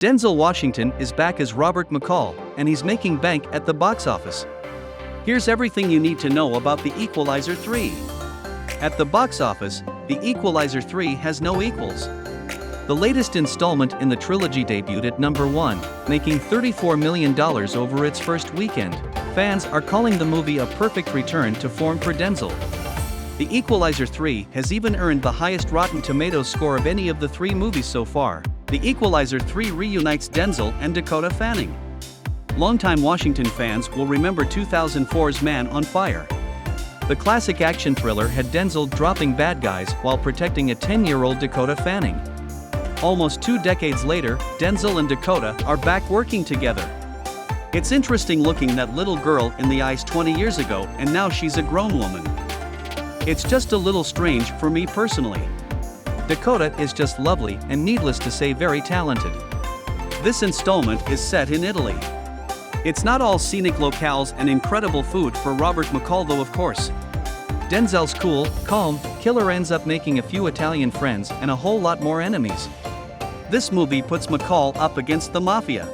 Denzel Washington is back as Robert McCall, and he's making bank at the box office. Here's everything you need to know about The Equalizer 3. At the box office, The Equalizer 3 has no equals. The latest installment in the trilogy debuted at number 1, making $34 million over its first weekend. Fans are calling the movie a perfect return to form for Denzel. The Equalizer 3 has even earned the highest Rotten Tomatoes score of any of the 3 movies so far. The Equalizer 3 reunites Denzel and Dakota Fanning. Longtime Washington fans will remember 2004's Man on Fire. The classic action thriller had Denzel dropping bad guys while protecting a 10-year-old Dakota Fanning. Almost 2 decades later, Denzel and Dakota are back working together. It's interesting looking that little girl in the eyes 20 years ago, and now she's a grown woman. It's just a little strange for me personally. Dakota is just lovely and, needless to say, very talented. This installment is set in Italy. It's not all scenic locales and incredible food for Robert McCall though, of course. Denzel's cool, calm killer ends up making a few Italian friends and a whole lot more enemies. This movie puts McCall up against the mafia.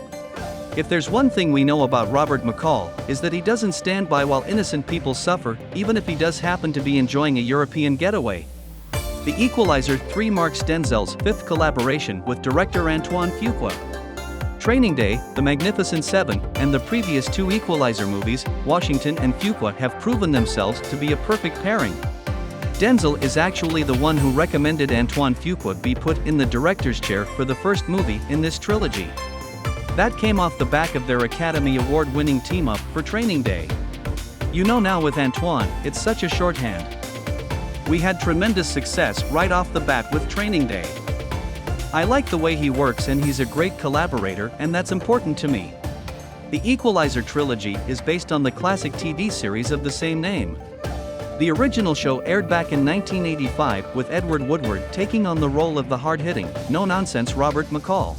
If there's one thing we know about Robert McCall, is that he doesn't stand by while innocent people suffer, even if he does happen to be enjoying a European getaway. The Equalizer 3 marks Denzel's 5th collaboration with director Antoine Fuqua. Training Day, The Magnificent Seven, and the previous 2 Equalizer movies, Washington and Fuqua, have proven themselves to be a perfect pairing. Denzel is actually the one who recommended Antoine Fuqua be put in the director's chair for the first movie in this trilogy. That came off the back of their Academy Award-winning team-up for Training Day. You know, now with Antoine, it's such a shorthand. We had tremendous success right off the bat with Training Day. I like the way he works and he's a great collaborator, and that's important to me. The Equalizer trilogy is based on the classic TV series of the same name. The original show aired back in 1985 with Edward Woodward taking on the role of the hard-hitting, no-nonsense Robert McCall.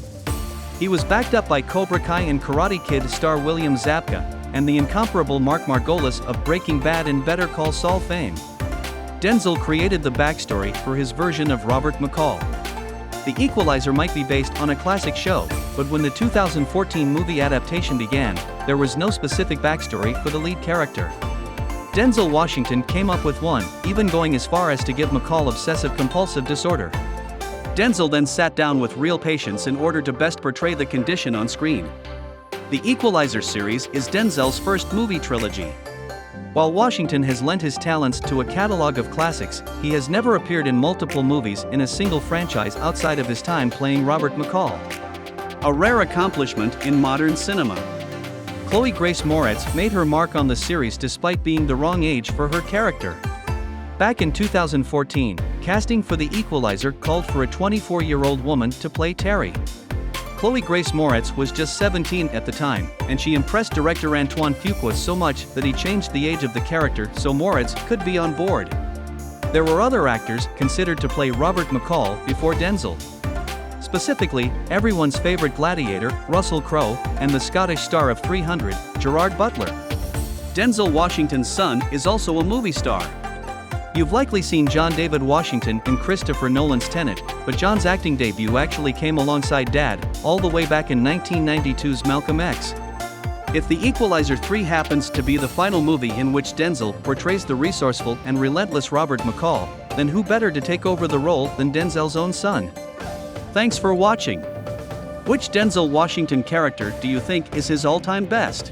He was backed up by Cobra Kai and Karate Kid star William Zabka, and the incomparable Mark Margolis of Breaking Bad and Better Call Saul fame. Denzel created the backstory for his version of Robert McCall. The Equalizer might be based on a classic show, but when the 2014 movie adaptation began, there was no specific backstory for the lead character. Denzel Washington came up with one, even going as far as to give McCall obsessive-compulsive disorder. Denzel then sat down with real patients in order to best portray the condition on screen. The Equalizer series is Denzel's first movie trilogy. While Washington has lent his talents to a catalog of classics, he has never appeared in multiple movies in a single franchise outside of his time playing Robert McCall. A rare accomplishment in modern cinema. Chloe Grace Moretz made her mark on the series despite being the wrong age for her character. Back in 2014, casting for The Equalizer called for a 24-year-old woman to play Terry. Chloe Grace Moretz was just 17 at the time, and she impressed director Antoine Fuqua so much that he changed the age of the character so Moretz could be on board. There were other actors considered to play Robert McCall before Denzel. Specifically, everyone's favorite gladiator, Russell Crowe, and the Scottish star of 300, Gerard Butler. Denzel Washington's son is also a movie star. You've likely seen John David Washington in Christopher Nolan's Tenet, but John's acting debut actually came alongside Dad, all the way back in 1992's Malcolm X. If The Equalizer 3 happens to be the final movie in which Denzel portrays the resourceful and relentless Robert McCall, then who better to take over the role than Denzel's own son? Thanks for watching. Which Denzel Washington character do you think is his all-time best?